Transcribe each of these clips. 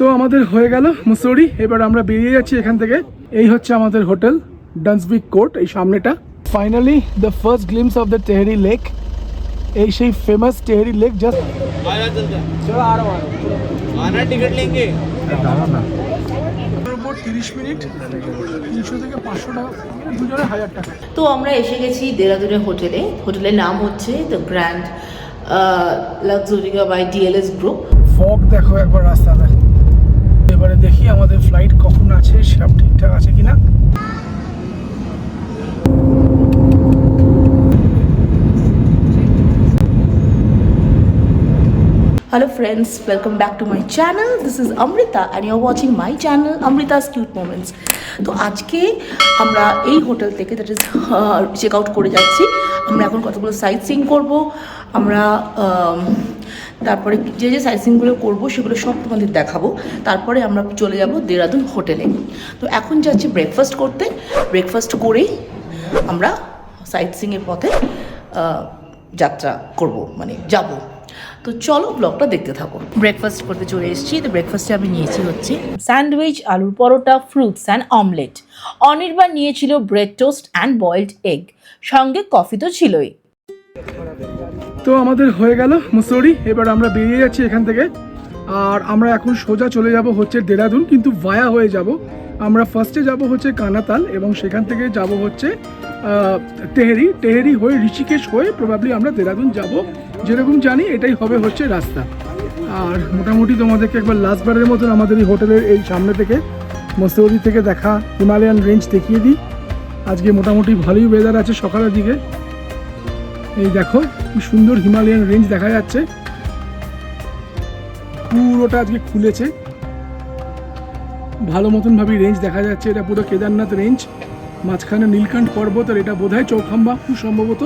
তো আমাদের হয়ে গেল মুসৌরি। এবার আমরা বেরিয়ে যাচ্ছি এখান থেকে। এই হচ্ছে আমাদের হোটেল ডান্সবিক কোর্ট, এই সামনেটা। Finally the first glimpse of the Tehri lake. এই সেই famous Tehri lake. Just ticket लेंगे 30 মিনিট 300 থেকে 500 টাকা, দুজনে 1000 টাকা। তো আমরা এসে গেছি দেরাদুনের হোটেলে। হোটেলের নাম হচ্ছে the grand লাক্সুরিয়া by DLS group. Fog দেখো একবার রাস্তাটা। এবারে দেখি আমাদের ফ্লাইট কখন আছে, সব ঠিকঠাক আছে কিনা। Hello friends, welcome back to my channel. This is Amrita and you're watching my channel Amrita's Cute Moments. তো আজকে আমরা এই হোটেল থেকে দ্যাট ইজ চেক আউট করে যাচ্ছি। আমরা এখন কতগুলো সাইট সিইং করবো। আমরা তারপরে যে যে সাইট সিইংগুলো করবো সেগুলো সব তোমাদের দেখাবো। তারপরে আমরা চলে যাব দেরাদুন হোটেলে। তো এখন যাচ্ছি ব্রেকফাস্ট করতে। ব্রেকফাস্ট করেই আমরা সাইট সিইংয়ের পথে যাত্রা করব, মানে যাব। তো চলো ব্লগটা দেখতে থাকো। ব্রেকফাস্ট করতে চলে এসেছি। তো ব্রেকফাস্টে আমি নিয়েছি হচ্ছে স্যান্ডউইচ, আলুর পরোটা, ফ্রুটস অ্যান্ড অমলেট। অনির্বাণ নিয়েছিল bread toast and boiled egg, সঙ্গে কফি তো ছিলই। তো আমাদের হয়ে গেল মুসৌরি। এবার আমরা বেরিয়ে যাচ্ছি এখান থেকে। আর আমরা এখন সোজা চলে যাব হচ্ছে দেরাদুন, কিন্তু ভায়া হয়ে যাব। আমরা ফার্স্টে যাব হচ্ছে কানাতাল এবং সেখান থেকে যাব হচ্ছে টেহেরি হয়ে ঋষিকেশ হয়ে প্রবাবলি আমরা দেরাদুন যাব। যেরকম জানি এটাই হবে হচ্ছে রাস্তা। আর মোটামুটি তোমাদেরকে একবার লাস্টবারের মতন আমাদের এই হোটেলের এই সামনে থেকে মুসৌরি থেকে দেখা হিমালয়ান রেঞ্জ দেখিয়ে দিই। আজকে মোটামুটি ভালোই ওয়েদার আছে সকালের দিকে। এই দেখো কি সুন্দর হিমালয়ান রেঞ্জ দেখা যাচ্ছে, পুরোটা আজকে খুলেছে ভালো মতন ভাবে রেঞ্জ দেখা যাচ্ছে। এটা পুরো কেদারনাথ রেঞ্জ, মাঝখানে নীলকণ্ঠ পর্বত, আর এটা বোধহয় চৌখাম্বা খুব সম্ভবত।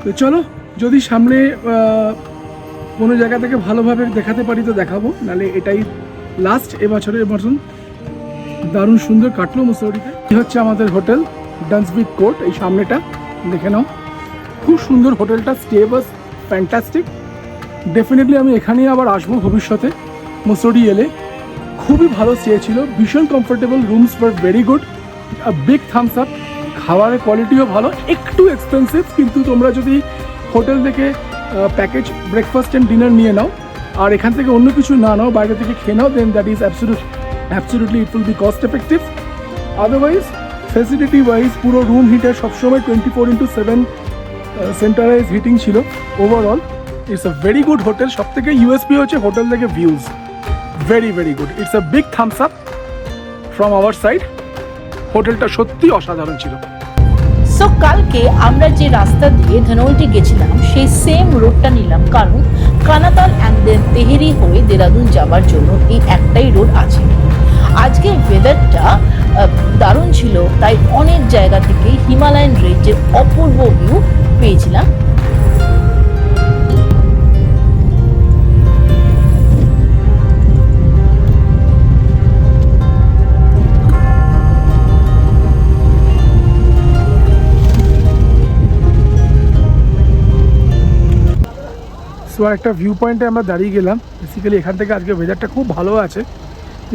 তো চলো, যদি সামনে কোনো জায়গা থেকে ভালোভাবে দেখাতে পারি তো দেখাবো, নাহলে এটাই লাস্ট এবছরের মতন। দারুণ সুন্দর কাটলো মুসৌরিতে। এই হচ্ছে আমাদের হোটেল ডান্সবিক কোর্ট, এই সামনেটা দেখে নাও। খুব সুন্দর হোটেলটা, স্টে ওয়াজ ফ্যান্টাস্টিক। ডেফিনেটলি আমি এখানেই আবার আসবো ভবিষ্যতে। মুসৌরি এলে খুবই ভালো স্টে ছিল, ভীষণ comfortable, rooms were very good, big thumbs up. খাবারের কোয়ালিটিও ভালো, একটু এক্সপেন্সিভ, কিন্তু তোমরা যদি হোটেল থেকে প্যাকেজ ব্রেকফাস্ট অ্যান্ড ডিনার নিয়ে নাও আর এখান থেকে অন্য কিছু না নাও, বাইরে থেকে খেয়ে নাও, then that is absolutely it will be cost effective. Otherwise facility wise পুরো রুম হিটার সবসময় 24/7 সেন্টারাইজ হিটিং ছিল। Overall it's a very good hotel. সব থেকে ইউএসপি হচ্ছে হোটেল থেকে views, very very good. It's a big thumbs up from our side. হোটেলটা সত্যি অসাধারণ ছিল। সো কালকে আমরা যে রাস্তা দিয়ে ধনৌল্টি গেছিলাম সেই সেম রোডটা নিলাম, কারণ কানাতাল অ্যান্ড দেন তেহেরি হয়ে দেরাদুন যাবার জন্য এই একটাই রোড আছে। আজকে ওয়েদারটা দারুণ ছিল, তাই অনেক জায়গা থেকে হিমালয়ান রেঞ্জের অপূর্ব ভিউ পেয়েছিলাম। সো একটা ভিউ পয়েন্টে আমরা দাঁড়িয়ে গেলাম। বেসিক্যালি এখান থেকে আজকে ওয়েদারটা খুব ভালো আছে।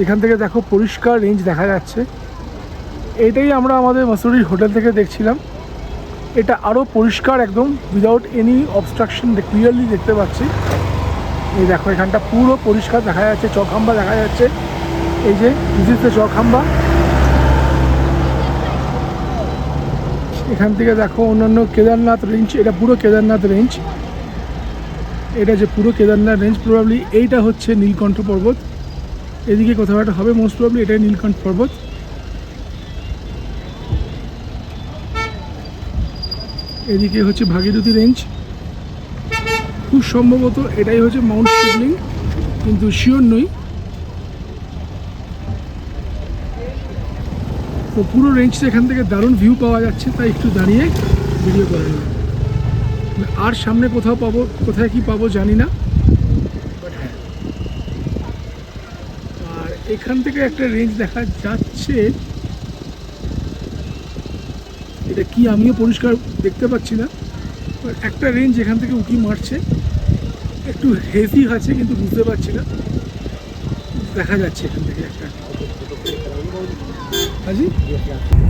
এখান থেকে দেখো পরিষ্কার রেঞ্জ দেখা যাচ্ছে। এটাই আমরা আমাদের মুসৌরির হোটেল থেকে দেখছিলাম। এটা আরও পরিষ্কার একদম, উইদাউট এনি অবস্ট্রাকশন ক্লিয়ারলি দেখতে পাচ্ছি। এই দেখো এখানটা পুরো পরিষ্কার দেখা যাচ্ছে, চৌখাম্বা দেখা যাচ্ছে। এই যে দিস ইজ দ্য চৌখাম্বা। এখান থেকে দেখো অন্যান্য কেদারনাথ রেঞ্জ, এটা পুরো কেদারনাথ রেঞ্জ। এটা যে পুরো কেদারনাথ রেঞ্জ, প্রবাবলি এইটা হচ্ছে নীলকণ্ঠ পর্বত। এদিকে কোথাও একটা হবে, মোস্ট প্রবাবলি এটাই নীলকণ্ঠ পর্বত। এদিকে হচ্ছে ভাগীরথী রেঞ্জ, খুব সম্ভবত এটাই হচ্ছে মাউন্ট শিবলিং, কিন্তু শিওর নই। তো পুরো রেঞ্জটা এখান থেকে দারুণ ভিউ পাওয়া যাচ্ছে, তাই একটু দাঁড়িয়ে ভিডিও করা যাবে। আর সামনে কোথাও পাবো, কোথায় কি পাবো জানি না, বাট হ্যাঁ। আর এখান থেকে একটা রেঞ্জ দেখা যাচ্ছে, এটা কি আমিও পরিষ্কার দেখতে পাচ্ছি না, বাট একটা রেঞ্জ এখান থেকে উঁকি মারছে। একটু হেভি আছে কিন্তু বুঝতে পারছি না, দেখা যাচ্ছে এখান থেকে একটা হাজি।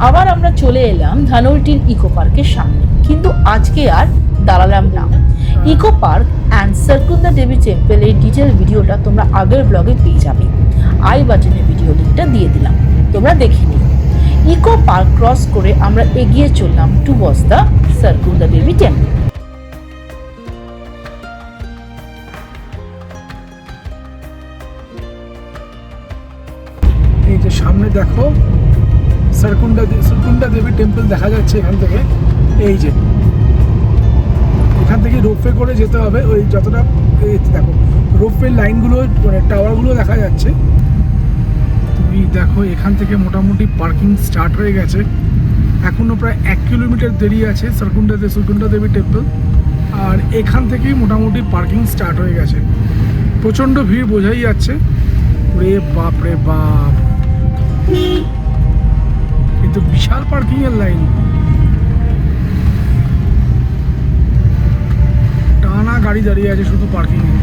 আবার আমরা চলে এলাম ধানলটির ইকো পার্কের সামনে, কিন্তু আজকে আর দাঁড়ালাম না। Eco park and Surkanda Devi টেম্পলের ডিটেল ভিডিওটা তোমরা আগের ব্লগে পেয়ে যাবে, আই বাটনে ভিডিও লিঙ্কটা দিয়ে দিলাম, তোমরা দেখে নিও। ইকো পার্ক ক্রস করে আমরা এগিয়ে চললাম টুয়ার্ডস দ্য সার্কুন্দা দেবী টেম্পল। এই যে সামনে দেখো সার্কুন্দা দেবী টেম্পল দেখা যাচ্ছে এখান থেকে। এই যে এখান থেকে রোপওয়ে করে যেতে হবে, ওই যতটা দেখো রোপওয়ে লাইনগুলো মানে টাওয়ারগুলো দেখা যাচ্ছে। তুমি দেখো এখান থেকে মোটামুটি পার্কিং স্টার্ট হয়ে গেছে, এখনও প্রায় 1 কিলোমিটার দেরি আছে সার্কুন্দা দেবী টেম্পল, আর এখান থেকেই মোটামুটি পার্কিং স্টার্ট হয়ে গেছে। প্রচণ্ড ভিড় বোঝাই যাচ্ছে, রে বাপ রে বাপ, কিন্তু বিশাল পার্কিং এর লাইন, টানা গাড়ি দাঁড়িয়ে আছে শুধু পার্কিং এ।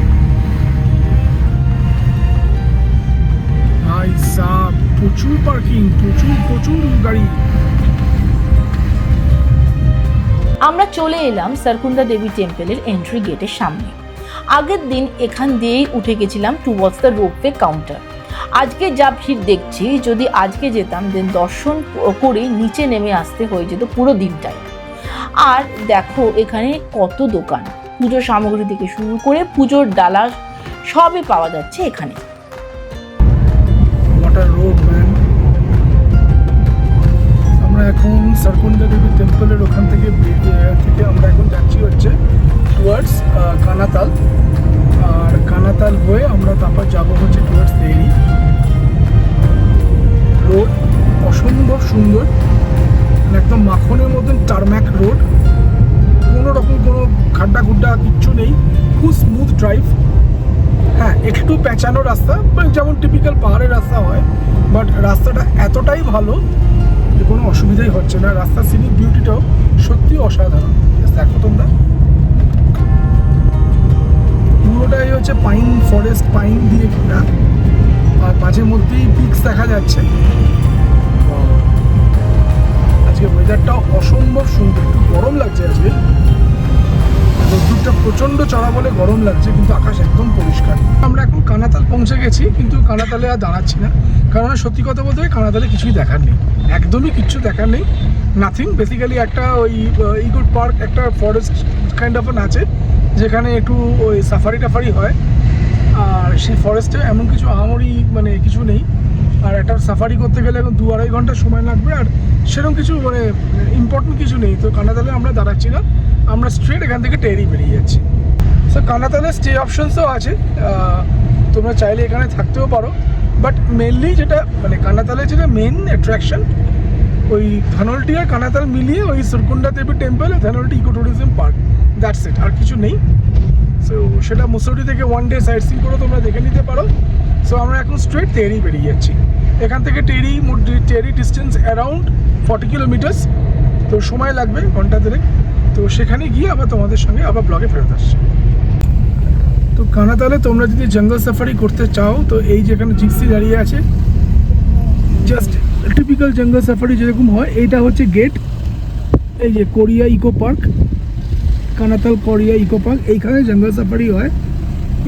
ভাই সাব প্রচুর পার্কিং, প্রচুর গাড়ি। আমরা চলে এলাম সার্কুন্দা দেবী টেম্পলের এন্ট্রি গেটের সামনে। আগের দিন এখান দিয়েই উঠে গেছিলাম টুয়ার্ডস দ্য রোপওয়ে কাউন্টার। আজকে যা ভিড় দেখছি, যদি আজকে যেতাম দেন দর্শন করে নিচে নেমে আসতে হয়ে যেত পুরো দিনটাই। আর দেখো এখানে কত দোকান, পুজোর সামগ্রী থেকে শুরু করে পুজোর ডালা সবই পাওয়া যাচ্ছে এখানে। Water road man. আমরা এখন সার্কুন্দা দেবী টেম্পলের ওখান থেকে আমরা এখন যাচ্ছি হচ্ছে টুয়ার্ডস কানাতাল, আর কানাতাল হয়ে আমরা তারপর যাবো হচ্ছে টুয়ার্ডস তেহরি। রোড অসম্ভব সুন্দর, একদম মাখনের মতন টারম্যাক রোড, কোনো রকম কোনো খাড্ডা খুড্ডা কিচ্ছু নেই, খুব স্মুথ ড্রাইভ। হ্যাঁ একটু পেঁচানো রাস্তা, যেমন টিপিক্যাল পাহাড়ের রাস্তা হয়, বাট রাস্তাটা এতটাই ভালো যে কোনো অসুবিধাই হচ্ছে না। রাস্তার সিনিক বিউটিটাও সত্যি অসাধারণ। দেখো তোমরা পুরোটাই হচ্ছে পাইন ফরেস্ট, পাইন দিয়ে ঘেরা, আর মাঝে মধ্যেই পিকস দেখা যাচ্ছে। আজকে ওয়েদারটাও অসম্ভব সুন্দর, একটু গরম লাগছে আজকে, রোদ্দুরটা প্রচণ্ড চড়া বলে গরম লাগছে, কিন্তু আকাশ একদম পরিষ্কার। আমরা এখন কানাতাল পৌঁছে গেছি, কিন্তু কানাতালে আর দাঁড়াচ্ছি না, কারণ সত্যি কথা বলতে কানাতালে কিছুই দেখার নেই, একদমই কিচ্ছু দেখার নেই, নাথিং। বেসিক্যালি একটা ওই ইকো পার্ক, একটা ফরেস্ট কাইন্ড অফ আছে যেখানে একটু ওই সাফারি টাফারি হয়, আর সেই ফরেস্টে এমন কিছু আহামরি মানে কিছু নেই। আর একটা সাফারি করতে গেলে এখন 2-2.5 ঘন্টা সময় লাগবে, আর সেরকম কিছু মানে ইম্পর্টেন্ট কিছু নেই। তো কানাতালে আমরা দাঁড়াচ্ছি না, আমরা স্ট্রেট এখান থেকে টেরি বেরিয়ে যাচ্ছি। সো কানাতালে স্টে অপশনসও আছে, তোমরা চাইলে এখানে থাকতেও পারো, বাট মেনলি যেটা মানে কানাতালে যেটা মেন অ্যাট্রাকশন, ওই ধানলটি আর কানাতাল মিলিয়ে ওই Surkanda Devi temple, Dhanaulti eco tourism park, that's it, আর কিছু নেই। সো সেটা মুসৌরি থেকে 1 ডে সাইট সিন করে তোমরা দেখে নিতে পারো। সো আমরা এখন স্ট্রেট টেরি বেরিয়ে যাচ্ছি। এখান থেকে টেরি ডিস্টেন্স অ্যারাউন্ড 40 কিলোমিটার্স, তো সময় লাগবে ঘন্টা দেড়েক। তো সেখানে গিয়ে আবার তোমাদের সঙ্গে আবার ব্লগে ফেরত আসছি। তো কানাতালে তোমরা যদি জঙ্গল সাফারি করতে চাও, তো এই যেখানে জিপসি দাঁড়িয়ে আছে, জাস্ট টিপিক্যাল জঙ্গল সাফারি যেরকম হয়, এইটা হচ্ছে গেট। এই যে Kodia eco park, Kanatal Kodia eco park, এইখানে জঙ্গল সাফারি হয়,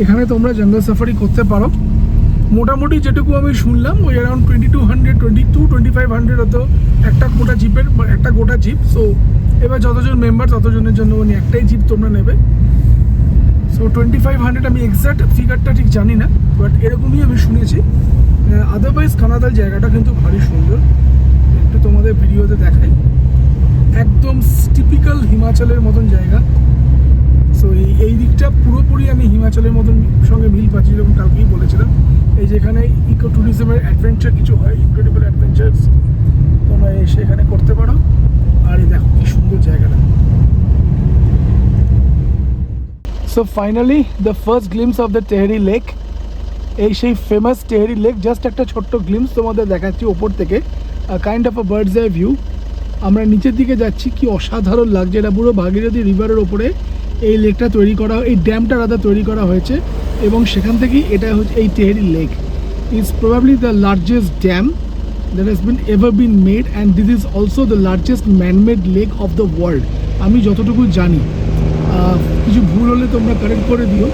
এখানে তোমরা জঙ্গল সাফারি করতে পারো। মোটামুটি যেটুকু আমি শুনলাম ওই অ্যারাউন্ড 2200-2500 হতো একটা গোটা জিপ। সো এবার যতজন মেম্বার ততজনের জন্য উনি একটাই জিপ তোমরা নেবে। সো 2500, আমি এক্স্যাক্ট ফিগারটা ঠিক জানি না, বাট এরকমই আমি শুনেছি। আদারওয়াইজ কানাতাল জায়গাটা কিন্তু ভারী সুন্দর, একটু তোমাদের ভিডিওতে দেখাই। একদম টিপিক্যাল হিমাচলের মতন জায়গা। সো এই দিকটা পুরোপুরি আমি হিমাচলের মতন সঙ্গে মিল পাচ্ছি, যেরকম কালকেই বলেছিলাম। এই যেখানে ইকো ট্যুরিজমের অ্যাডভেঞ্চার কিছু হয়, ইনক্রেডিবল অ্যাডভেঞ্চার্স তোমরা এসে এখানে করতে পারো। আর এই দেখো কি সুন্দর জায়গাটা। So finally the first glimpse of the Tehri lake, এই সেই ফেমাস টেহরি লেক। জাস্ট একটা ছোট্ট গ্লিমস তোমাদের দেখাচ্ছি ওপর থেকে, kind of a birds eye view. আমরা নিচের দিকে যাচ্ছি, কি অসাধারণ লাগছে, এটা পুরো ভাগীরথী রিভারের ওপরে এই লেকটা তৈরি করা, এই ড্যামটা রাদা তৈরি করা হয়েছে এবং সেখান থেকেই এটা হচ্ছে এই Tehri lake is probably the largest dam that has been ever been made and this is also the largest manmade lake of the world. আমি যতটুকু জানি, কিছু ভুল হলে তোমরা কারেক্ট করে দিও,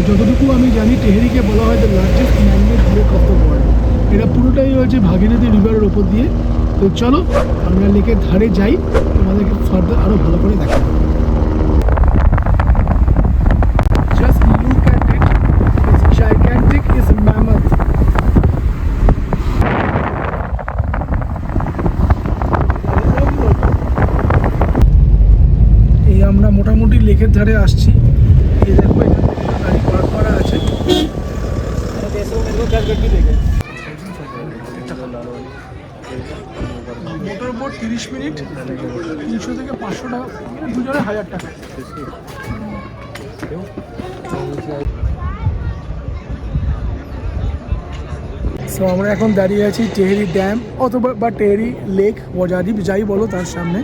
যতটুকু আমি জানি টেহেরিকে বলা হয় the largest manmade lake of the world. এটা পুরোটাই হচ্ছে ভাগীরথী রিভারের ওপর দিয়ে। তো চলো আমরা লেকের ধারে যাই, তোমাদেরকে ফার্দার আরও ভালো করে দেখাবো। Just look at it, it's gigantic, it's mammoth. এই আমরা মোটামুটি লেকের ধারে আসছি। এই দেখো এখানে গাড়ি পার্ক করা আছে। মোটর বোট 30 মিনিট, 300 থেকে 500 টাকা, দুজনে 1000 টাকা। সো আমরা এখন দাঁড়িয়ে আছি টেহেরি ড্যাম অথবা বা টেহেরি লেক, ওয়াজাদ্বীপ যাই বলো তার সামনে।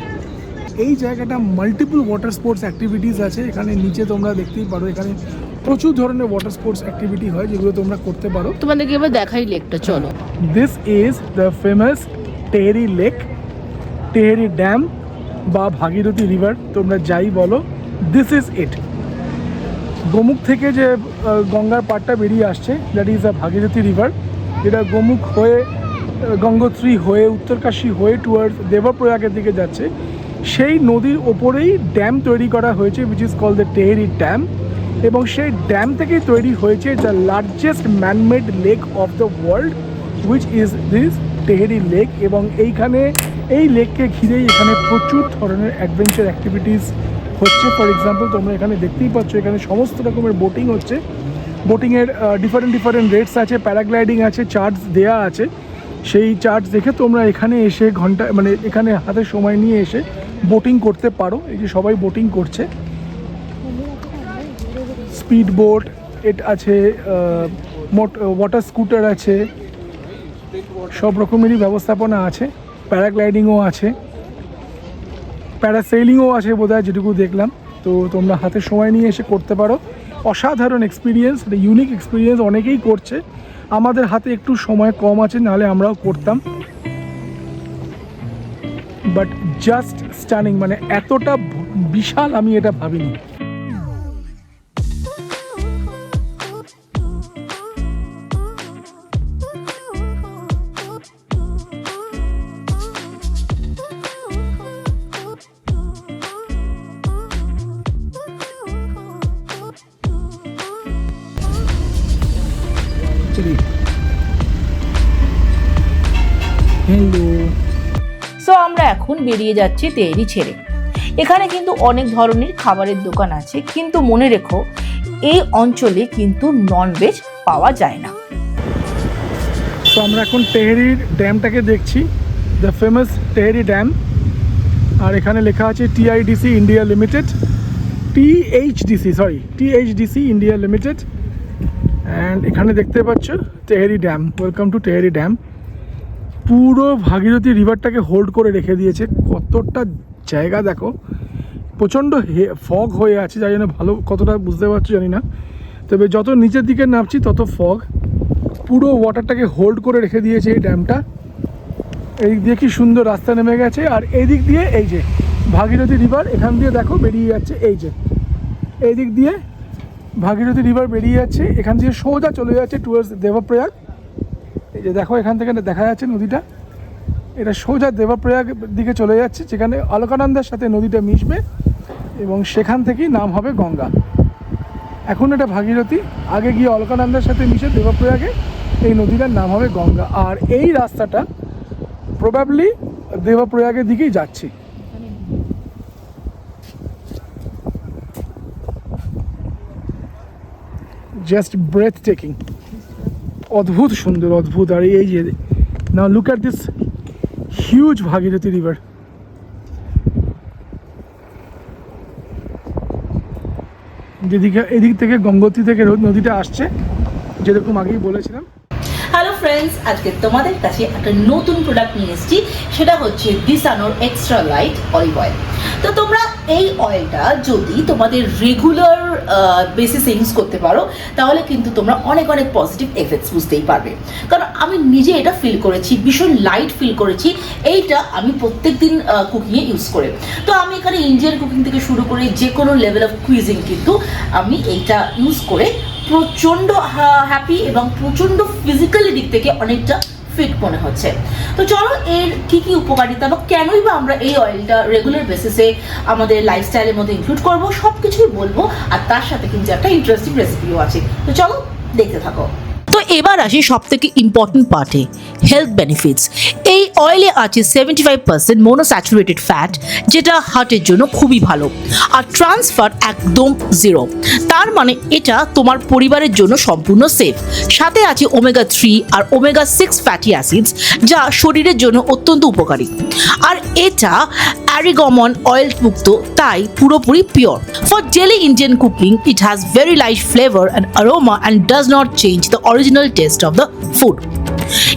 এই জায়গাটা মাল্টিপল ওয়াটার স্পোর্টস অ্যাক্টিভিটিস আছে। এখানে নিচে তোমরা দেখতেই পারো, এখানে প্রচুর ধরনের ওয়াটার স্পোর্টস অ্যাক্টিভিটি হয় যেগুলো তোমরা করতে পারো। তোমাদেরকে এবার দেখাই লেকটা, চলো। This is the famous Tehri lake, Tehri dam বা ভাগীরথী রিভার, তোমরা যাই বলো, দিস ইজ ইট। গোমুখ থেকে যে গঙ্গার পাড়টা বেরিয়ে আসছে, that is the Bhagirathi river, যেটা গোমুখ হয়ে গঙ্গোত্রী হয়ে উত্তরকাশী হয়ে টুয়ার্ডস দেবপ্রয়াগের দিকে যাচ্ছে। সেই নদীর ওপরেই ড্যাম তৈরি করা হয়েছে, which is called the Tehri dam, এবং সেই ড্যাম থেকেই তৈরি হয়েছে the largest manmade lake of the world, which is this Tehri lake. এবং এইখানে এই লেককে ঘিরেই এখানে প্রচুর ধরনের অ্যাডভেঞ্চার অ্যাক্টিভিটিস হচ্ছে। ফর এক্সাম্পল তোমরা এখানে দেখতেই পাচ্ছ, এখানে সমস্ত রকমের বোটিং হচ্ছে। বোটিংয়ের ডিফারেন্ট রেটস আছে, প্যারাগ্লাইডিং আছে, চার্জ দেয়া আছে। সেই চার্জ দেখে তোমরা এখানে এসে ঘন্টা মানে এখানে হাতে সময় নিয়ে এসে বোটিং করতে পারো। এই যে সবাই বোটিং করছে, স্পিড বোট এটা আছে, ওয়াটার স্কুটার আছে, সব রকমেরই ব্যবস্থাপনা আছে। প্যারাগ্লাইডিংও আছে, প্যারাসেলিংও আছে বোধহয় যেটুকু দেখলাম। তো তোমরা হাতে সময় নিয়ে এসে করতে পারো। অসাধারণ এক্সপিরিয়েন্স, ইউনিক এক্সপিরিয়েন্স, অনেকেই করছে। আমাদের হাতে একটু সময় কম আছে, নাহলে আমরাও করতাম। বাট জাস্ট স্টানিং, মানে এতটা বিশাল আমি এটা ভাবিনি। হ্যালো। সো আমরা এখন বেরিয়ে যাচ্ছি টেহেরি ছেড়ে। এখানে কিন্তু অনেক ধরনের খাবারের দোকান আছে, কিন্তু মনে রেখো এই অঞ্চলে কিন্তু ননভেজ পাওয়া যায় না। তো আমরা এখন টেহেরির ড্যামটাকে দেখছি, দ্য ফেমাস টেহেরি ড্যাম। আর এখানে লেখা আছে TIDC India limited, THDC India limited. And এখানে দেখতে পাচ্ছ Tehri dam. Welcome to Tehri dam. পুরো ভাগীরথী রিভারটাকে হোল্ড করে রেখে দিয়েছে। কতটা জায়গা দেখো, প্রচণ্ড ফগ হয়ে আছে, যাই জন্য ভালো কতটা বুঝতে পারছো জানি না, তবে যত নিচের দিকে নামছি তত ফগ। পুরো ওয়াটারটাকে হোল্ড করে রেখে দিয়েছে এই ড্যামটা। এই দিয়ে কি সুন্দর রাস্তা নেমে গেছে, আর এই দিক দিয়ে এই যে ভাগীরথী রিভার এখান দিয়ে দেখো বেরিয়ে যাচ্ছে। এই যে এই দিক দিয়ে ভাগীরথী রিভার বেরিয়ে যাচ্ছে, এখান দিয়ে সোজা চলে যাচ্ছে টুয়ার্ডস দেবপ্রয়াগ। এই যে দেখো এখান থেকে দেখা যাচ্ছে নদীটা, এটা সোজা দেবপ্রয়াগ দিকে চলে যাচ্ছে, যেখানে অলকানন্দার সাথে নদীটা মিশবে এবং সেখান থেকেই নাম হবে গঙ্গা। এখন এটা ভাগীরথী, আগে গিয়ে অলকানন্দার সাথে মিশে দেবপ্রয়াগে এই নদীটার নাম হবে গঙ্গা। আর এই রাস্তাটা প্রবাবলি দেবপ্রয়াগের দিকেই যাচ্ছে। জাস্ট ব্রেথ টেকিং, অদ্ভুত সুন্দর, অদ্ভুত। আর এই যে now look at this huge Bhagirathi river. যেদিকে এদিক থেকে গঙ্গোত্রী থেকে নদীটা আসছে, যেরকম আগেই বলেছিলাম। হ্যালো ফ্রেন্ডস, আজকে তোমাদের কাছে একটা নতুন প্রোডাক্ট নিয়ে এসেছি, সেটা হচ্ছে দিসানোর এক্সট্রা লাইট অলিভ অয়েল। তো তোমরা এই অয়েলটা যদি তোমাদের রেগুলার বেসিসে ইউজ করতে পারো তাহলে কিন্তু তোমরা অনেক অনেক পজিটিভ এফেক্টস বুঝতেই পারবে। কারণ আমি নিজে এটা ফিল করেছি, ভীষণ লাইট ফিল করেছি এইটা আমি প্রত্যেক দিন কুকিংয়ে ইউজ করে। তো আমি এখানে ইন্ডিয়ান কুকিং থেকে শুরু করে যে কোনো লেভেল অফ কুইজিং কিন্তু আমি এইটা ইউজ করে প্রচণ্ড হ্যাপি এবং প্রচণ্ড ফিজিক্যালি দিক থেকে অনেকটা ফিট মনে হচ্ছে। তো চলো এর কী কী উপকারিতা বা কেনই বা আমরা এই অয়েলটা রেগুলার বেসিসে আমাদের লাইফস্টাইলের মধ্যে ইনক্লুড করবো সব কিছুই বলবো, আর তার সাথে কিন্তু একটা ইন্টারেস্টিং রেসিপিও আছে। তো চলো দেখতে থাকো। তো এবার আসি সব থেকে ইম্পর্টেন্ট পার্টে, হেলথ বেনিফিটস। এই অয়েলে আছে 75% মোনোস্যাচুরেটেড ফ্যাট, যেটা হার্টের জন্য খুবই ভালো, আর ট্রান্স ফ্যাট একদম 0। তার মানে এটা তোমার পরিবারের জন্য সম্পূর্ণ সেফ। সাথে আছে ওমেগা 3 আর ওমেগা 6 ফ্যাটি অ্যাসিডস, যা শরীরের জন্য অত্যন্ত উপকারী। আর এটা অ্যারিগমন অয়েল মুক্ত, তাই পুরোপুরি pure. For daily Indian cooking it has very light flavour and aroma and does not change the original taste of the food.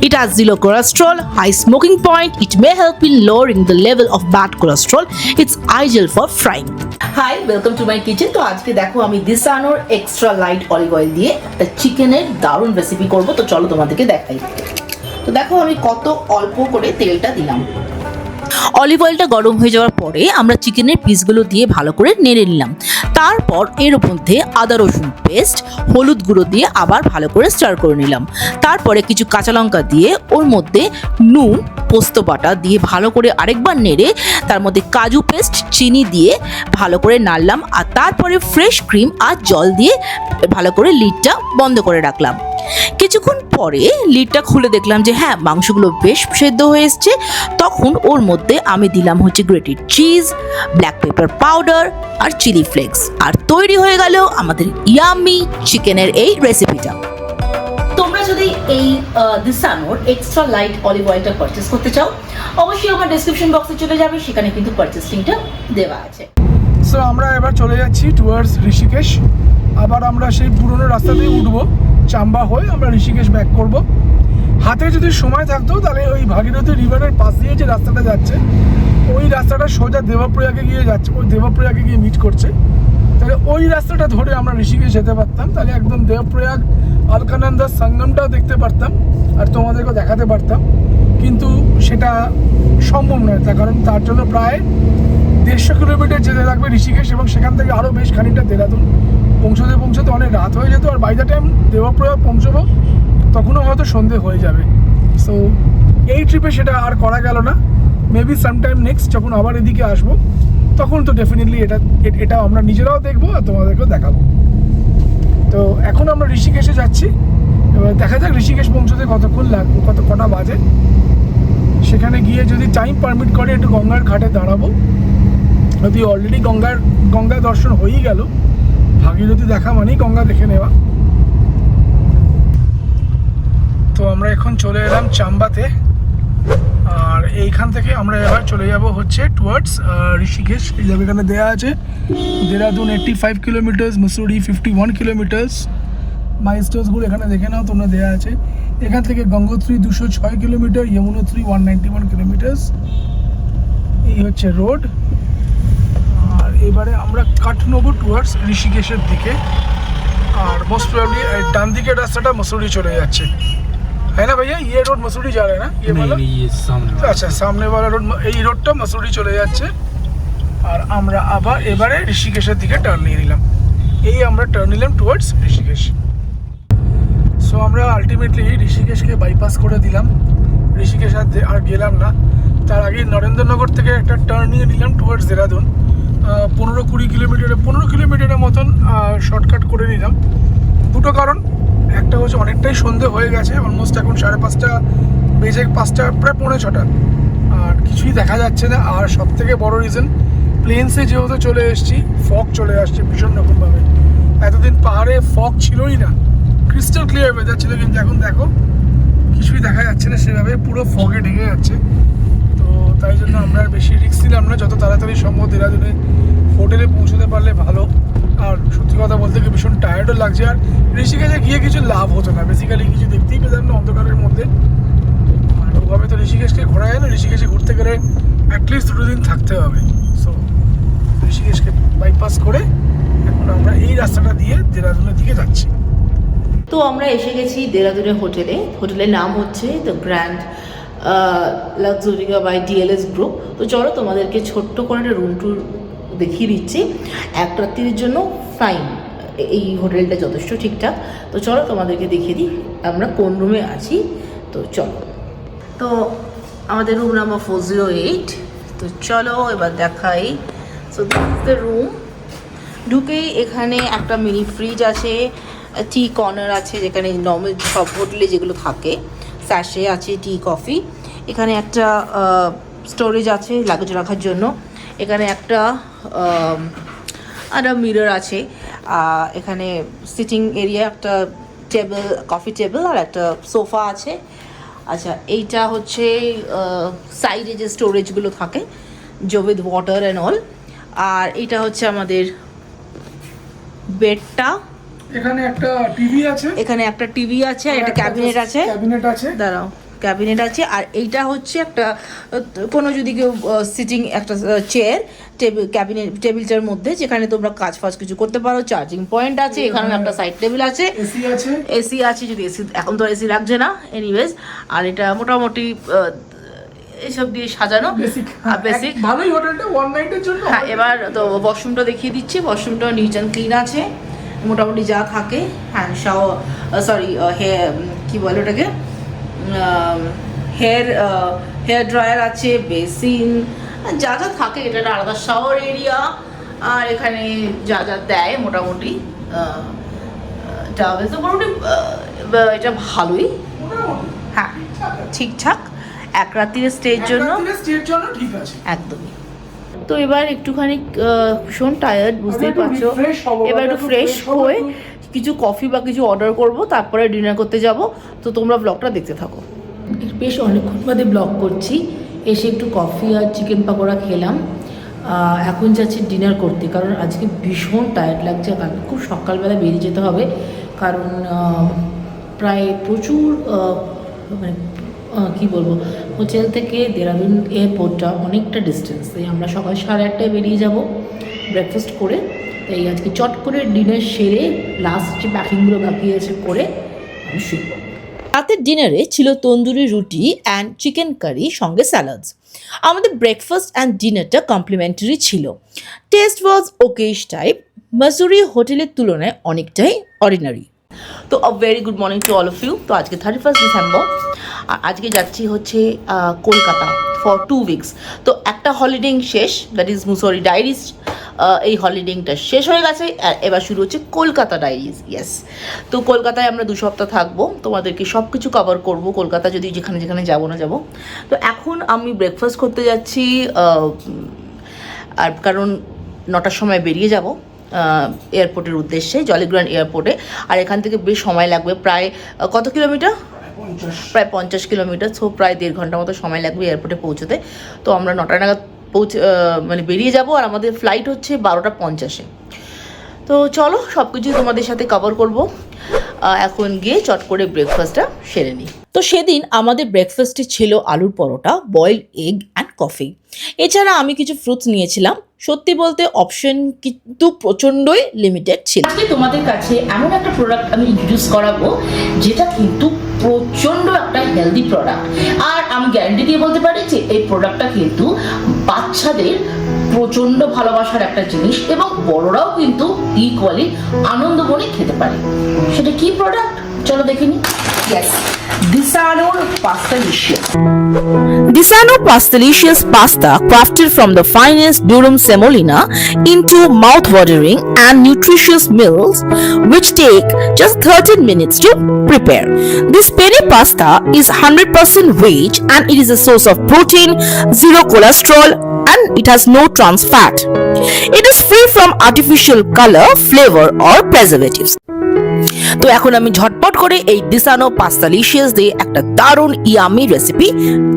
It has zero cholesterol, high smoking point. It may help in lowering the level of bad cholesterol. It's ideal for frying. Hi, welcome to my kitchen. তো আজকে দেখো আমি দিসানোর extra light olive oil দিয়ে একটা চিকেনের দারুণ recipe করব। তো চলো তোমাদেরকে দেখাই। তো দেখো আমি কত অল্প করে তেলটা দিলাম। অলিভ অয়েলটা গরম হয়ে যাওয়ার পরে আমরা চিকেনের পিসগুলো দিয়ে ভালো করে নেড়ে নিলাম। তারপর এর মধ্যে আদা রসুন পেস্ট, হলুদ গুঁড়ো দিয়ে আবার ভালো করে স্টার করে নিলাম। তারপরে কিছু কাঁচা লঙ্কা দিয়ে ওর মধ্যে নুন, পোস্ত বাটা দিয়ে ভালো করে আরেকবার নেড়ে তার মধ্যে কাজু পেস্ট, চিনি দিয়ে ভালো করে নাড়লাম। আর তারপরে ফ্রেশ ক্রিম আর জল দিয়ে ভালো করে লিডটা বন্ধ করে রাখলাম। কিছুক্ষণ পরে লিডটা খুলে দেখলাম যে হ্যাঁ, মাংসগুলো বেশ সেদ্ধ হয়ে এসছে। তখন ওর মধ্যে আমি দিলাম হচ্ছে grated cheese, black pepper powder আর চিলি ফ্লেক্স, আর তৈরি হয়ে গেল আমাদের ইয়ামি চিকেনের এই রেসিপিটা। তোমরা যদি এই দিসানোর এক্সট্রা লাইট অলিভ অয়েলটা পারচেস করতে চাও অবশ্যই আমার ডেসক্রিপশন বক্সে চলে যাবে, সেখানে কিন্তু পারচেস লিংকটা দেওয়া আছে। সো আমরা এবার চলে যাচ্ছি টুয়ার্ডস ঋষিকেশ। আবার আমরা সেই পুরনো রাস্তা দিয়ে উঠবো, চাম্বা হয়ে আমরা ঋষিকেশ ব্যাক করব। হাতে যদি সময় থাকতো তাহলে ওই ভাগীরথী রিভারের পাশ দিয়ে যে রাস্তাটা যাচ্ছে ওই রাস্তাটা সোজা দেবপ্রয়াগে গিয়ে যাচ্ছে, ওই দেবপ্রয়াগে গিয়ে মিট করছে। তাহলে ওই রাস্তাটা ধরে আমরা ঋষিকেশ যেতে পারতাম, তাহলে একদম দেবপ্রয়াগ আলকানন্দা সঙ্গমটাও দেখতে পারতাম আর তোমাদেরকেও দেখাতে পারতাম। কিন্তু সেটা সম্ভব নয়, তার কারণ তার জন্য প্রায় 150 কিলোমিটার যেতে লাগবে ঋষিকেশ, এবং সেখান থেকে আরও বেশ খানিকটা দেরাদুন পৌঁছতে অনেক রাত হয়ে যেত। আর বাই দ্য টাইম দেবপ্রয়াগ পৌঁছবো তখনও হয়তো সন্ধে হয়ে যাবে। সো এই ট্রিপে সেটা আর করা গেল না। মেবি সামটাইম নেক্সট যখন আবার এদিকে আসবো তখন তো ডেফিনেটলি এটা আমরা নিজেরাও দেখবো আর তোমাদেরকেও দেখাবো। তো এখন আমরা ঋষিকেশে যাচ্ছি, এবার দেখা যাক ঋষিকেশ পৌঁছতে কতক্ষণ লাগবে, কটা বাজে। সেখানে গিয়ে যদি টাইম পারমিট করে একটু গঙ্গার ঘাটে দাঁড়াবো। যদি অলরেডি গঙ্গা দর্শন হয়েই গেল, ভাগীরথী দেখা মানেই গঙ্গা দেখে নেওয়া। তো আমরা এখন চলে এলাম চাম্বাতে, আর এইখান থেকে আমরা এবার চলে যাব হচ্ছে টুয়ার্ডস ঋষিকেশ। এই যাবে এখানে দেওয়া আছে দেরাদুন 85 কিলোমিটার্স, মুসুরি 51 কিলোমিটার্স, মাইলস্টোনসগুলো এখানে দেখে নাও তোমরা, দেওয়া আছে। এখান থেকে গঙ্গোত্রী 206 কিলোমিটার, যমুনোত্রী 191 কিলোমিটার্স। এই হচ্ছে রোড। আর এবারে আমরা কাট নেবো টুয়ার্ডস ঋষিকেশের দিকে, আর মোস্ট প্রবাবলি ডান দিকের রাস্তাটা মসুরি চলে যাচ্ছে, है ना भैया? ये रोड मसूरी जा रहा है ना? ये वाला ये सामने अच्छा सामने वाला रोड, এই রোডটা মসুরি চলে যাচ্ছে। আর আমরা আবার এবারে ঋষিকেশের দিকে টার্ন নিয়ে নিলাম। এই আমরা টার্ন নিলাম টুয়ার্ডস ঋষিকেশ। সো আমরা আলটিমেটলি ঋষিকেশকে বাইপাস করে দিলাম, ঋষিকেশ আর গেলাম না। তার আগে নরেন্দ্রনগর থেকে একটা টার্ন নিয়ে নিলাম টুয়ার্ডস দেরাদুন। 15 কিলোমিটারের মতন শর্টকাট করে নিলাম। দুটো কারণ, একটা হচ্ছে অনেকটাই সন্ধে হয়ে গেছে, অলমোস্ট এখন 5:30 বেজে 5টা প্রায় 5:45, আর কিছুই দেখা যাচ্ছে না। আর সব থেকে বড় রিজন, প্লেনসে যেহেতু চলে এসেছি, ফগ চলে আসছে ভীষণ রকমভাবে। এতদিন পাহাড়ে ফগ ছিলই না, ক্রিস্টাল ক্লিয়ার ওয়েদার ছিল, কিন্তু এখন দেখো কিছুই দেখা যাচ্ছে না সেভাবে, পুরো ফগে ঢেকে যাচ্ছে। তো তাই জন্য আমরা আর বেশি রিস্ক নিলাম না, যত তাড়াতাড়ি সম্ভব দেরাদুনে হোটেলে পৌঁছতে পারলে ভালো। আর সত্যি কথা বলতে কি ভীষণ টায়ার্ডও লাগছে, আর ঋষিকেশে গিয়ে কিছু লাভ হতো না, বেসিক্যালি কিছু দেখতেই পেতাম না অন্ধকারের ঋষিকেশকে ঘোরা গেলে ঋষিকেশে ঘুরতে গেলে অ্যাটলিস্ট 2 দিন থাকতে হবে। সো ঋষিকেশকে বাইপাস করে এখন আমরা এই রাস্তাটা দিয়ে দেরাদুনের দিকে যাচ্ছি। তো আমরা এসে গেছি দেরাদুনের হোটেলে। হোটেলের নাম হচ্ছে the grand লাক্সুরিয়া by DLS group. তো চলো তোমাদেরকে ছোট্ট করে একটা রুম ট্যুর দেখিয়ে দিচ্ছি। এক রাত্রির জন্য ফাইন, এই হোটেলটা যথেষ্ট ঠিকঠাক। তো চলো তোমাদেরকে দেখিয়ে দিই আমরা কোন রুমে আছি। তো চলো, তো আমাদের রুম নাম্বার 408। তো চলো এবার দেখাই। So this is the room. ঢুকেই এখানে একটা মিনি ফ্রিজ আছে, টি কর্নার আছে যেখানে নর্মাল সব হোটেলে যেগুলো থাকে, স্যাশে আছে টি কফি। এখানে একটা স্টোরেজ আছে লাগেজ রাখার জন্য। এখানে একটা মিরর আছে। এখানে সিটিং এরিয়া, একটা টেবিল, কফি টেবিল আর একটা সোফা আছে। আচ্ছা, এইটা হচ্ছে সাইডে যে স্টোরেজগুলো থাকে, উইথ ওয়াটার অ্যান্ড অল। আর এটা হচ্ছে আমাদের বেডটা। এখানে একটা টিভি আছে, এখানে একটা টিভি আছে আর একটা ক্যাবিনেট আছে। দাঁড়াও, ক্যাবিনেট আছে। আর এইটা হচ্ছে একটা কোনো যদি কেউ সিটিং একটা চেয়ার, টেবিলটার মধ্যে যেখানে তোমরা কাজ ফাজ কিছু করতে পারো। চার্জিং পয়েন্ট আছে, এখানে একটা সাইড টেবিল আছে, এসি আছে যদি এসি, এখন তো এসি লাগছে না এনিওয়েজ। আর এটা মোটামুটি এইসব দিয়ে সাজানো, বেসিক ভালোই হোটেলটা ওয়ান নাইটের জন্য। হ্যাঁ, এবার তো ওয়াশরুমটা দেখিয়ে দিচ্ছি। ওয়াশরুমটা নিট অ্যান্ড ক্লিন আছে মোটামুটি যা থাকে। হ্যান্ড শাওয়ার, সরি হেয়ার, কী বলে ওটাকে, হেয়ার ড্রায়ার আছে, বেসিন, যা যা থাকে। এটা একটা আলাদা শাওয়ার এরিয়া। আর এখানে যা যা দেয় মোটামুটি ট্রাভেল তো মোটামুটি এটা ভালোই, হ্যাঁ ঠিকঠাক এক রাত্রির স্টের জন্য ঠিক আছে একদমই। তো এবার একটুখানি ভীষণ টায়ার্ড, বুঝতেই পারছো। এবার একটু ফ্রেশ হয়ে কিছু কফি বা কিছু অর্ডার করব, তারপরে ডিনার করতে যাব। তো তোমরা ব্লগটা দেখতে থাকো। বেশ অনেকক্ষণ বাদে ব্লগ করছি। এসে একটু কফি আর চিকেন পাকোড়া খেলাম। এখন যাচ্ছি ডিনার করতে, কারণ আজকে ভীষণ টায়ার্ড লাগছে। কারণ খুব সকালবেলা বেরিয়ে যেতে হবে, কারণ প্রায় প্রচুর মানে কী বলবো, হোটেল থেকে দেরাদুন এয়ারপোর্টটা অনেকটা ডিস্টেন্স। তাই আমরা সকাল 8:30টায় বেরিয়ে যাব ব্রেকফাস্ট করে। তাই আজকে চট করে ডিনার সেরে লাস্ট যে প্যাকিংগুলো বাকি আছে করে আমি শুনব। রাতের ডিনারে ছিল তন্দুরি রুটি অ্যান্ড চিকেন কারি সঙ্গে স্যালাডস। আমাদের ব্রেকফাস্ট অ্যান্ড ডিনারটা কমপ্লিমেন্টারি ছিল। Taste was okayish type, Mussoorie হোটেলের তুলনায় অনেকটাই অর্ডিনারি। তো a very good morning to all of you. তো আজকে 31 ডিসেম্বর, আর আজকে যাচ্ছি হচ্ছে কলকাতা ফর 2 উইকস। তো একটা হলিডে শেষ, দ্যাট ইজ মুসরি ডায়েরিজ। এই হলিডেটা শেষ হয়ে গেছে, এবার শুরু হচ্ছে কলকাতা ডায়েরিজ। ইয়েস, তো কলকাতায় আমরা 2 সপ্তাহ থাকবো, তোমাদেরকে সব কিছু কভার করবো কলকাতা, যদি যেখানে যেখানে যাবো না যাবো। তো এখন আমি ব্রেকফাস্ট করতে যাচ্ছি, আর কারণ 9টার সময় বেরিয়ে যাব এয়ারপোর্টের উদ্দেশ্যে, জলিগ্রান্ট এয়ারপোর্টে। আর এখান থেকে বেশ সময় লাগবে, প্রায় কত কিলোমিটার, প্রায় 50 কিলোমিটার। সো প্রায় 1.5 ঘন্টা মতো সময় লাগবে এয়ারপোর্টে পৌঁছতে। তো আমরা 9টা নাগাদ মানে বেরিয়ে যাব, আর আমাদের ফ্লাইট হচ্ছে 12:50-এ। তো চলো সব কিছুই তোমাদের সাথে কভার করব। এখন গিয়ে চট করে ব্রেকফাস্টটা সেরে নিই। তো সেদিন আমাদের ব্রেকফাস্টে ছিল আলুর পরোটা, বয়েলড এগ অ্যান্ড কফি। এছাড়া আমি কিছু ফ্রুটস নিয়েছিলাম। সত্যি বলতে অপশন কিন্তু প্রচণ্ডই লিমিটেড ছিল। আজকে তোমাদের কাছে এমন একটা প্রোডাক্ট আমি ইন্ট্রোডিউস করাবো যেটা কিন্তু প্রচণ্ড একটা হেলদি প্রোডাক্ট। আর আমি গ্যারান্টি দিয়ে বলতে পারি যে এই প্রোডাক্টটা কিন্তু বাচ্চাদের প্রচণ্ড ভালোবাসার একটা জিনিস, এবং বড়রাও কিন্তু ইকুয়ালি আনন্দ মনে খেতে পারে। সেটা কি প্রোডাক্ট চলো দেখে নিই। Yes, Disano's Pastalicious. Disano Pastalicious pasta, crafted from the finest durum semolina into mouth-watering and nutritious meals, which take just 13 minutes to prepare. This penne pasta is 100% veg, and it is a source of protein, zero cholesterol, and it has no trans fat. It is free from artificial color, flavor, or preservatives. তো এখন আমি ঝটপট করে এই ডিসানো পাস্তালিশিয়াস দিয়ে একটা দারুণ yummy recipe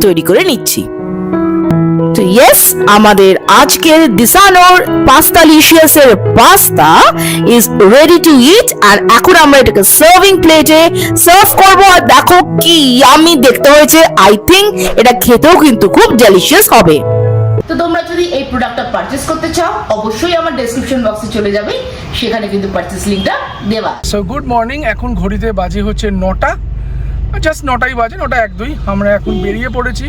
তৈরি করে নিচ্ছি। তো ইয়েস, আমাদের আজকের দিসানোর পাস্তালিশিয়াসের পাস্তা ইজ রেডি টু ইট, আর এখন আমরা এটাকে সার্ভিং প্লেটে সার্ভ করব। আর দেখো কি ইয়ামি দেখতে হয়েছে। আই থিংক এটা খেতেও কিন্তু খুব ডেলিশিয়াস হবে। তো তোমরা যদি এই প্রোডাক্টটা পারচেজ করতে চাও, অবশ্যই আমার ডেসক্রিপশন বক্সে চলে যাবে, সেখানে কিন্তু পারচেজ লিংকটা দেওয়া। সো গুড মর্নিং, এখন ঘড়িতে বাজে হচ্ছে 9টা, জাস্ট 9টাই বাজে, 9:01 আমরা এখন বেরিয়ে পড়েছি।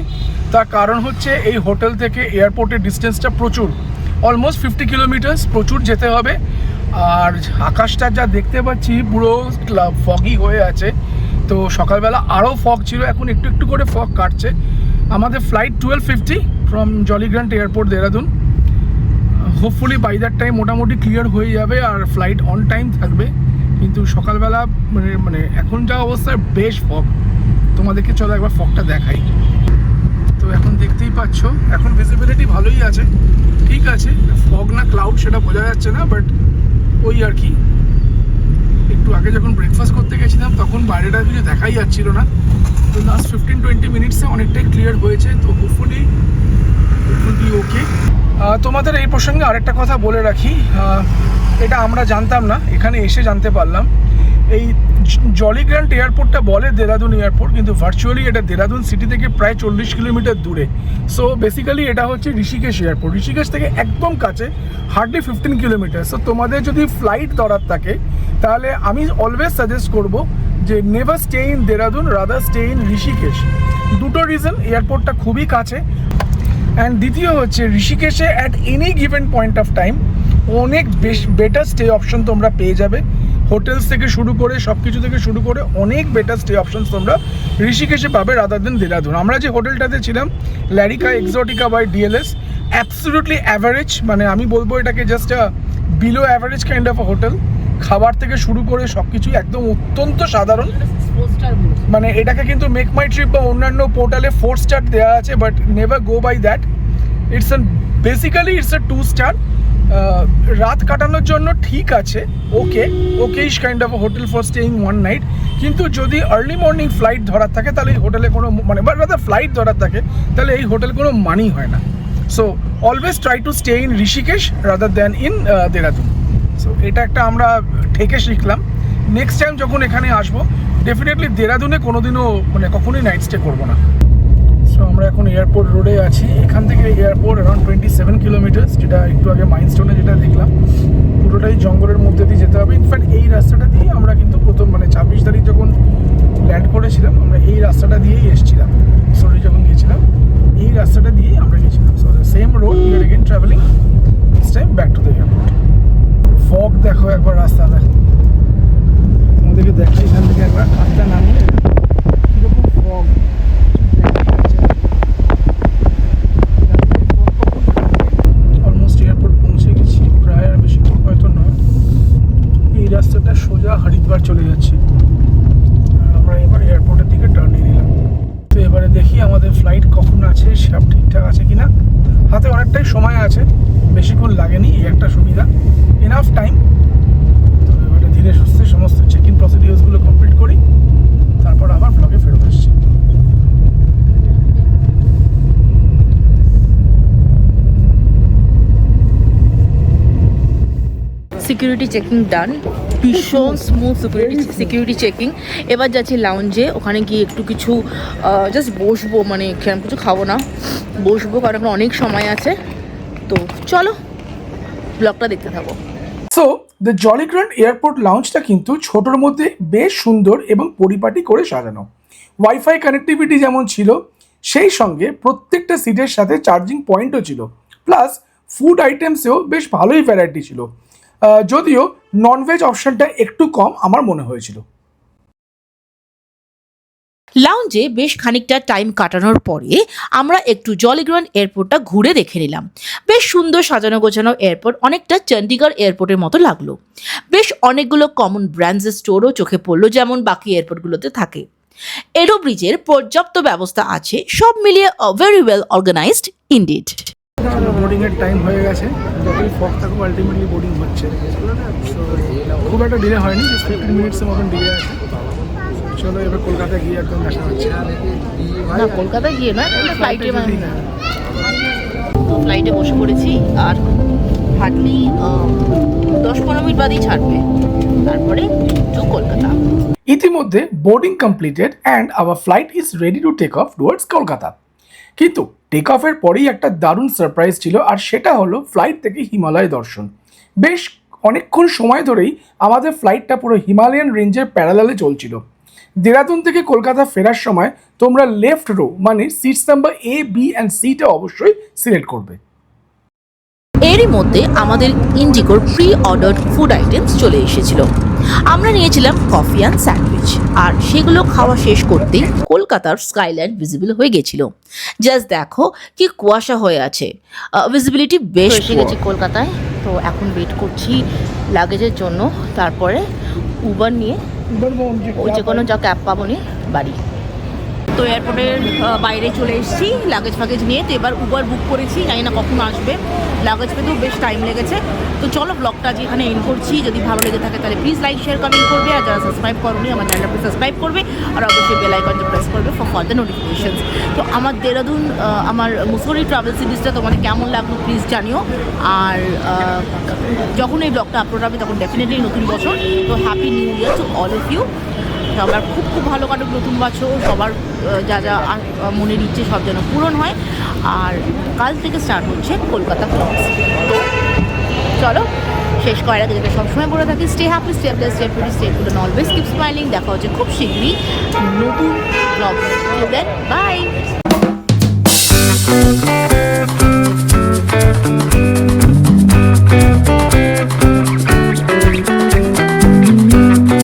তার কারণ হচ্ছে এই হোটেল থেকে এয়ারপোর্টের ডিস্টেন্সটা প্রচুর, অলমোস্ট 50 কিলোমিটার্স, প্রচুর যেতে হবে। আর আকাশটা যা দেখতে পাচ্ছি পুরো ফগি হয়ে আছে, তো সকালবেলা আরও ফগ ছিল, এখন একটু একটু করে ফগ কাটছে। আমাদের flight 12:50 from Jollygrant airport Dehradun. Hopefully by that time মোটামুটি ক্লিয়ার হয়ে যাবে আর ফ্লাইট অন টাইম থাকবে। কিন্তু সকালবেলা মানে এখন যা অবস্থা বেশ ফগ, তোমাদেরকে চলো একবার ফগটা দেখাই। তো এখন দেখতেই পাচ্ছ, এখন ভিজিবিলিটি ভালোই আছে, ঠিক আছে, ফগ না ক্লাউড সেটা বোঝা যাচ্ছে না, বাট ওই আর কি। একটু আগে যখন ব্রেকফাস্ট করতে গেছিলাম তখন বাইরেটা কিছু দেখাই যাচ্ছিল না, তো লাস্ট 15-20 মিনিটসে অনেকটাই ক্লিয়ার হয়েছে, তো হোপফুলি ওকে। তোমাদের এই প্রসঙ্গে আরেকটা কথা বলে রাখি, এটা আমরা জানতাম না, এখানে এসে জানতে পারলাম। এই জলিগ্রান্ট এয়ারপোর্টটা বলে দেরাদুন এয়ারপোর্ট, কিন্তু ভার্চুয়ালি এটা দেরাদুন সিটি থেকে প্রায় 40 কিলোমিটার দূরে। সো বেসিক্যালি এটা হচ্ছে ঋষিকেশ এয়ারপোর্ট, ঋষিকেশ থেকে একদম কাছে, হার্ডলি 15 কিলোমিটার। সো তোমাদের যদি ফ্লাইট ধরার থাকে তাহলে আমি অলওয়েজ সাজেস্ট করব যে never stay in Dehradun, rather stay in Rishikesh. দুটো রিজন, এয়ারপোর্টটা খুবই কাছে, অ্যান্ড দ্বিতীয় হচ্ছে ঋষিকেশে at any given point of time অনেক বেটার স্টে অপশন তোমরা পেয়ে যাবে। হোটেলস থেকে শুরু করে সব কিছু থেকে শুরু করে অনেক বেটার স্টে অপশনস তোমরা ঋষিকেশে পাবে রাদার দেন দেরাদুন। আমরা যে হোটেলটাতে ছিলাম Larika Exotica by DLS, absolutely average, মানে আমি বলবো এটাকে just below average kind of a hotel. খাবার থেকে শুরু করে সব কিছুই একদম অত্যন্ত সাধারণ, মানে এটাকে কিন্তু মেক মাই ট্রিপ বা অন্যান্য পোর্টালে 4 স্টার দেওয়া আছে, but never go by that. It's basically it's a 2 star. রাত কাটানোর জন্য ঠিক আছে, okayish kind of hotel for staying 1 night. কিন্তু যদি আর্লি মর্নিং ফ্লাইট ধরার থাকে তাহলে এই হোটেলে কোনো মানে বা রাদার ফ্লাইট ধরার থাকে তাহলে এই হোটেল কোনো মানি হয় না। So always try to stay in Rishikesh rather than in Dehradun. So এটা একটা আমরা ঠেকে শিখলাম। নেক্সট টাইম যখন এখানে আসবো ডেফিনেটলি দেরাদুনে কোনোদিনও মানে কখনোই নাইট স্টে করবো না। সো আমরা এখন এয়ারপোর্ট রোডে আছি, এখান থেকে এয়ারপোর্ট অ্যারাউন্ড 27 কিলোমিটার্স, যেটা একটু আগে মাইলস্টোনে যেটা দেখলাম পুরোটাই জঙ্গলের মধ্যে দিয়ে যেতে হবে। ইনফ্যাক্ট এই রাস্তাটা দিয়ে আমরা কিন্তু প্রথম মানে 26 তারিখ যখন ল্যান্ড করেছিলাম আমরা এই রাস্তাটা দিয়েই এসেছিলাম, সরি যখন গিয়েছিলাম এই রাস্তাটা দিয়েই আমরা গেছিলাম। So same road we are again travelling this time back to the airport. Fog দেখো একবার রাস্তাটা, তোমাদেরকে দেখছি এখান থেকে একবার হাতটা নামিয়ে কীরকম ফগ। অলমোস্ট এয়ারপোর্ট পৌঁছে গেছি, প্রায় আর বেশি হয়তো নয়। এই রাস্তাটা সোজা হরিদ্বার চলে যাচ্ছে, আমরা এবার এয়ারপোর্টের দিকে টার্ন নিয়ে নিলাম। তো এবারে দেখি আমাদের ফ্লাইট কখন আছে, সব ঠিকঠাক আছে কিনা। হাতে অনেকটাই সময় আছে, বেশিক্ষণ লাগেনি, এই একটা সুবিধা, এনাফ টাইম। তো এবারে ধীরে সুস্থে সমস্ত চেক ইন প্রসিডিউরসগুলো কমপ্লিট করি, তারপর আবার ব্লগে ফেরত আসছি। সিকিউরিটি চেকিং ডান, ভীষণ স্মুথ সিকিউরিটি চেকিং। এবার যাচ্ছি লাউঞ্জে, ওখানে গিয়ে একটু কিছু জাস্ট বসবো, মানে সেরকম কিছু খাবো না, বসবো, কারণ এখন অনেক সময় আছে। তো চলো ব্লগটা দেখতে থাকো। সো দ্য জলিগ্রান্ট এয়ারপোর্ট লাউঞ্জটা কিন্তু ছোটোর মধ্যে বেশ সুন্দর এবং পরিপাটি করে সাজানো। ওয়াইফাই কানেক্টিভিটি যেমন ছিল সেই সঙ্গে প্রত্যেকটা সিটের সাথে চার্জিং পয়েন্টও ছিল, প্লাস ফুড আইটেমসেও বেশ ভালোই ভ্যারাইটি ছিল, যদিও ননভেজ অপশনটা একটু কম আমার মনে হয়েছিল। লাউঞ্জে বেশ খানিকটা টাইম কাটানোর পরে আমরা একটু জলিগ্রান্ট এয়ারপোর্টটা ঘুরে দেখে নিলাম। বেশ সুন্দর সাজানো গোছানো এয়ারপোর্ট, অনেকটা চণ্ডীগড় এয়ারপোর্টের মতো লাগলো। বেশ অনেকগুলো কমন ব্র্যান্ডসের স্টোরও চোখে পড়লো, যেমন বাকি এয়ারপোর্টগুলোতে থাকে। এরো ব্রিজের পর্যাপ্ত ব্যবস্থা আছে, সব মিলিয়ে ভেরি ওয়েল অর্গানাইজড ইনডিড। বোর্ডিংয়ের টাইম হয়ে গেছে, যতই ফগ থাকুক আলটিমেটলি বোর্ডিং হচ্ছে। খুব একটা ডিলে হয়নি, 15 মিনিটসের মতন ডিলে আছে। চলো এবার কলকাতায় গিয়ে একদম দেখা হচ্ছে। না কলকাতায় গিয়ে না, ফ্লাইটে তো ফ্লাইটে বসে পড়েছি, আর হার্ডলি 10-15 মিনিট বাদেই ছাড়বে, তারপরে টু কলকাতা। ইতিমধ্যে boarding completed and our flight is ready to take off towards Kolkata. কিন্তু টেক অফের পরেই একটা দারুণ সারপ্রাইজ ছিল, আর সেটা হলো ফ্লাইট থেকে হিমালয় দর্শন। বেশ অনেকক্ষণ সময় ধরেই আমাদের ফ্লাইটটা পুরো হিমালয়ান রেঞ্জের প্যারালালে চলছিল। দেরাদুন থেকে কলকাতা ফেরার সময় তোমরা লেফট রো মানে seats number A, B and সিটা অবশ্যই সিলেক্ট করবে। এরই মধ্যে আমাদের ইন্ডিগোর প্রি অর্ডার্ড ফুড আইটেমস চলে এসেছিল। আমরা নিয়েছিলাম কফি অ্যান্ড স্যান্ডউইচ, আর সেগুলো খাওয়া শেষ করতেই কলকাতার স্কাইল্যান্ড ভিজিবল হয়ে গেছিল। জাস্ট দেখো কি কুয়াশা হয়ে আছে, ভিজিবিলিটি বেশ। এসে গেছি কলকাতায়, তো এখন ওয়েট করছি লাগেজের জন্য, তারপরে উবার নিয়ে যে কোনো যা ক্যাব পাবো নিয়ে বাড়ি। তো এয়ারপোর্টের বাইরে চলে এসেছি লাগেজ ফাগেজ নিয়ে। তো এবার উবার বুক করেছি, জানি না কখন আসবে, লাগেজ পেতেও বেশ টাইম লেগেছে। তো চলো ব্লগটা আজ এখানে এন্ড করছি। যদি ভালো লেগে থাকে তাহলে প্লিজ লাইক, শেয়ার, কমেন্ট করবে, আর যারা সাবস্ক্রাইব করোনি আমার চ্যানেলটা প্লিজ সাবস্ক্রাইব করবে, আর অবশ্যই বেল আইকনটা প্রেস করবে ফর ফার্দার নোটিফিকেশনস। তো আমার দেরাদুন আমার মুসৌরি ট্রাভেল সিরিজটা তোমাদের কেমন লাগলো প্লিজ জানিও। আর যখন এই ব্লগটা আপলোড হবে তখন ডেফিনেটলি নতুন বছর। তো happy new year to all of you. সবার খুব খুব ভালো কাটুক নতুন বছর, সবার যা যা মনের ইচ্ছে সব যেন পূরণ হয়। আর কাল থেকে স্টার্ট হচ্ছে কলকাতা ব্লগস। তো চলো শেষ করার আগে যেটা সবসময় বলে থাকি, stay happy, stay blessed, stay pretty, stay cool and always keep smiling. দেখা হচ্ছে খুব শীঘ্রই নতুন ব্লগ। Till then by.